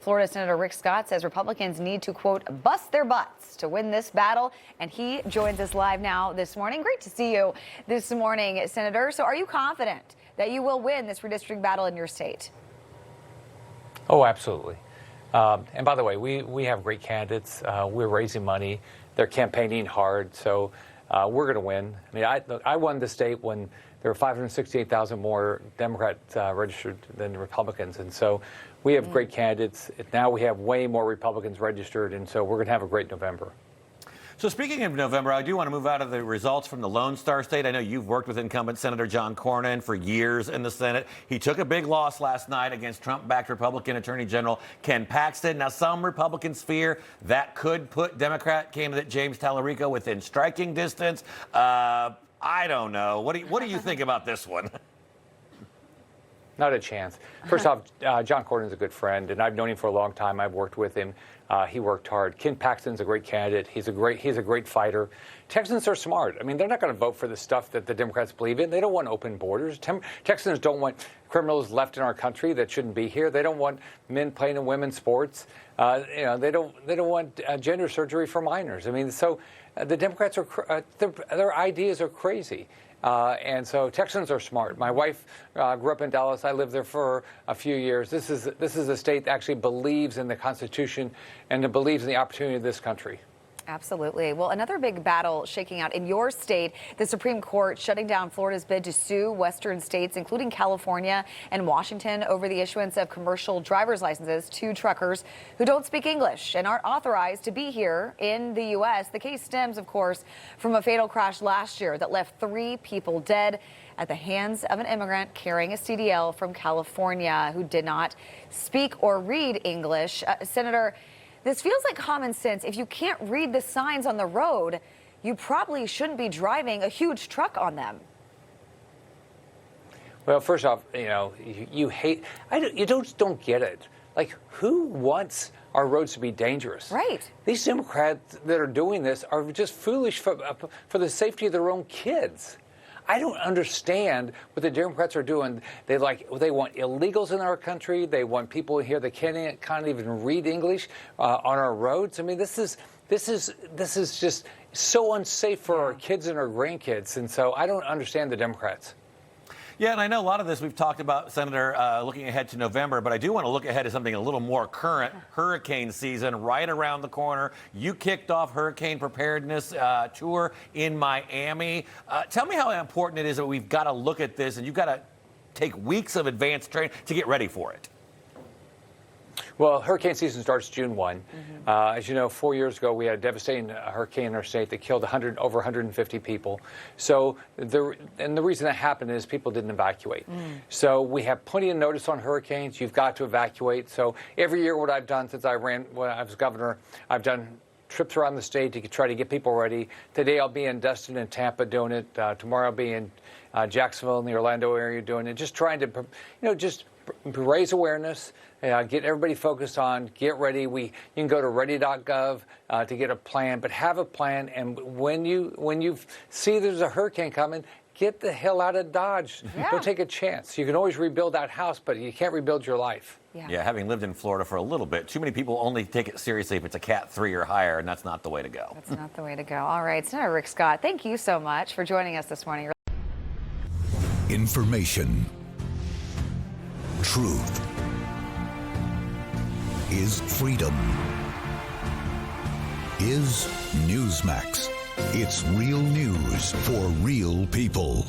Florida Senator Rick Scott says Republicans need to, quote, bust their butts to win this battle. And he joins us live now this morning. Great to see you this morning, Senator. So are you confident that you will win this redistricting battle in your state? Oh, absolutely. And by the way, we have great candidates. We're raising money. They're campaigning hard. So we're going to win. I mean, I won the state when there were 568,000 more Democrats registered than Republicans. And so we have great candidates. Now we have way more Republicans registered. And so we're going to have a great November. So speaking of November, I do want to move out of the results from the Lone Star State. I know you've worked with incumbent Senator John Cornyn for years in the Senate. He took a big loss last night against Trump-backed Republican Attorney General Ken Paxton. Now, some Republicans fear that could put Democrat candidate James Tallarico within striking distance. I don't know. What do you think about this one? Not a chance. First off, John Cornyn's a good friend, and I've known him for a long time. I've worked with him. He worked hard. Ken Paxton's a great candidate. He's a great fighter. Texans are smart. I mean, they're not going to vote for the stuff that the Democrats believe in. They don't want open borders. Texans don't want criminals left in our country that shouldn't be here. They don't want men playing in women's sports. They don't want gender surgery for minors. I mean, so the Democrats are their ideas are crazy. And so Texans are smart. My wife grew up in Dallas. I lived there for a few years. This is a state that actually believes in the Constitution and it believes in the opportunity of this country. Absolutely. Well, another big battle shaking out in your state, the Supreme Court shutting down Florida's bid to sue Western states, including California and Washington, over the issuance of commercial driver's licenses to truckers who don't speak English and aren't authorized to be here in the U.S. The case stems, of course, from a fatal crash last year that left 3 people dead at the hands of an immigrant carrying a CDL from California who did not speak or read English. Senator, this feels like common sense. If you can't read the signs on the road, you probably shouldn't be driving a huge truck on them. Well, first off, you hate. You don't get it. Like, who wants our roads to be dangerous? Right. These Democrats that are doing this are just foolish for the safety of their own kids. I don't understand what the Democrats are doing. They want illegals in our country. They want people here that can't even read English on our roads. I mean, this is just so unsafe for our kids and our grandkids. And so I don't understand the Democrats. Yeah, and I know a lot of this we've talked about, Senator, looking ahead to November, but I do want to look ahead to something a little more current. Hurricane season right around the corner. You kicked off hurricane preparedness tour in Miami. Tell me how important it is that we've got to look at this, and you've got to take weeks of advanced training to get ready for it. Well, hurricane season starts June 1. As you know, 4 years ago, we had a devastating hurricane in our state that killed over 150 people. So the reason that happened is people didn't evacuate. So we have plenty of notice on hurricanes. You've got to evacuate. So every year, what I've done since when I was governor, I've done trips around the state to try to get people ready. Today, I'll be in Destin and Tampa doing it. Tomorrow, I'll be in Jacksonville in the Orlando area doing it. Just trying to, just raise awareness, get everybody focused on, get ready. You can go to ready.gov to get a plan, but have a plan. And when you see there's a hurricane coming, get the hell out of Dodge. Yeah. Don't take a chance. You can always rebuild that house, but you can't rebuild your life. Yeah, having lived in Florida for a little bit, too many people only take it seriously if it's a Cat 3 or higher, and that's not the way to go. That's not the way to go. All right, Senator Rick Scott, thank you so much for joining us this morning. Information. Truth is freedom. Is Newsmax. It's real news for real people.